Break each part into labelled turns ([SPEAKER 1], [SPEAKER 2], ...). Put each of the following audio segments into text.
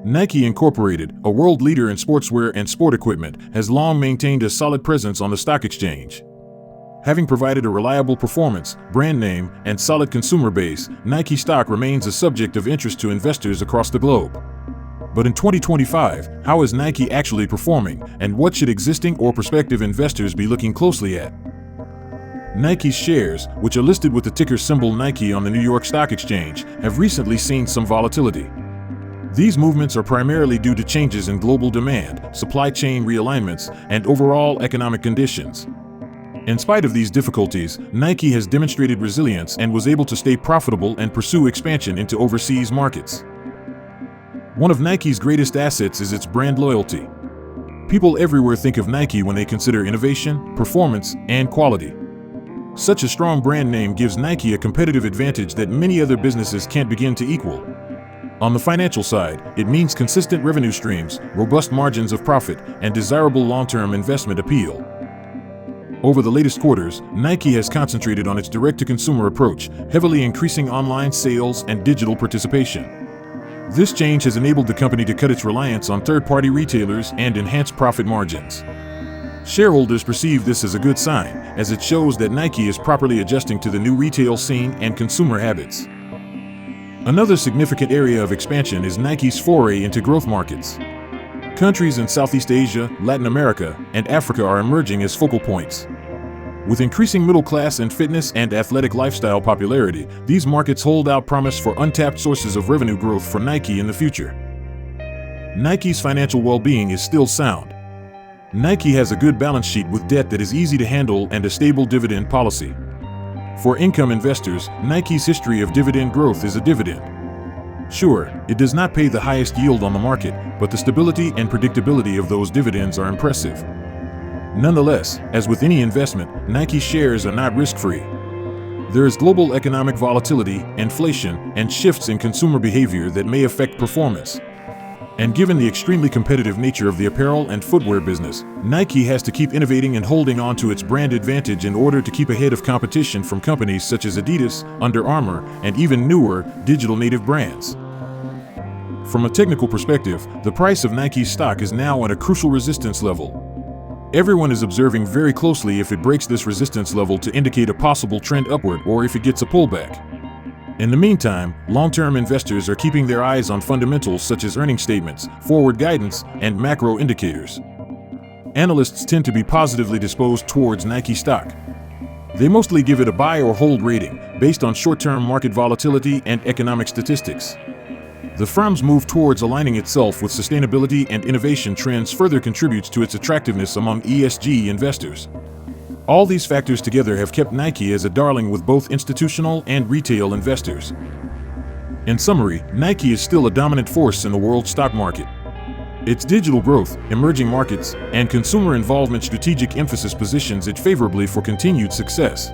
[SPEAKER 1] Nike Incorporated, a world leader in sportswear and sport equipment, has long maintained a solid presence on the stock exchange. Having provided a reliable performance, brand name, and solid consumer base, Nike stock remains a subject of interest to investors across the globe. But in 2025, how is Nike actually performing, and what should existing or prospective investors be looking closely at? Nike's shares, which are listed with the ticker symbol Nike on the New York Stock Exchange, have recently seen some volatility. These movements are primarily due to changes in global demand, supply chain realignments, and overall economic conditions. In spite of these difficulties, Nike has demonstrated resilience and was able to stay profitable and pursue expansion into overseas markets. One of Nike's greatest assets is its brand loyalty. People everywhere think of Nike when they consider innovation, performance, and quality. Such a strong brand name gives Nike a competitive advantage that many other businesses can't begin to equal. On the financial side, it means consistent revenue streams, robust margins of profit, and desirable long-term investment appeal. Over the latest quarters, Nike has concentrated on its direct-to-consumer approach, heavily increasing online sales and digital participation. This change has enabled the company to cut its reliance on third-party retailers and enhance profit margins. Shareholders perceive this as a good sign, as it shows that Nike is properly adjusting to the new retail scene and consumer habits. Another significant area of expansion is Nike's foray into growth markets. Countries in Southeast Asia, Latin America, and Africa are emerging as focal points. With increasing middle class and fitness and athletic lifestyle popularity, these markets hold out promise for untapped sources of revenue growth for Nike in the future. Nike's financial well-being is still sound. Nike has a good balance sheet with debt that is easy to handle and a stable dividend policy. For income investors, Nike's history of dividend growth is a dividend. Sure, it does not pay the highest yield on the market, but the stability and predictability of those dividends are impressive. Nonetheless, as with any investment, Nike shares are not risk-free. There is global economic volatility, inflation, and shifts in consumer behavior that may affect performance. And given the extremely competitive nature of the apparel and footwear business, Nike has to keep innovating and holding on to its brand advantage in order to keep ahead of competition from companies such as Adidas, Under Armour, and even newer, digital native brands. From a technical perspective, the price of Nike's stock is now at a crucial resistance level. Everyone is observing very closely if it breaks this resistance level to indicate a possible trend upward or if it gets a pullback. In the meantime, long-term investors are keeping their eyes on fundamentals such as earnings statements, forward guidance, and macro indicators. Analysts tend to be positively disposed towards Nike stock. They mostly give it a buy or hold rating, based on short-term market volatility and economic statistics. The firm's move towards aligning itself with sustainability and innovation trends further contributes to its attractiveness among ESG investors. All these factors together have kept Nike as a darling with both institutional and retail investors. In summary, Nike is still a dominant force in the world stock market. Its digital growth, emerging markets, and consumer involvement strategic emphasis positions it favorably for continued success.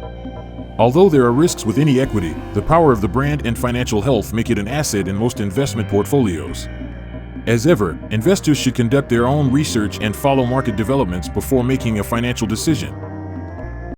[SPEAKER 1] Although there are risks with any equity, the power of the brand and financial health make it an asset in most investment portfolios. As ever, investors should conduct their own research and follow market developments before making a financial decision.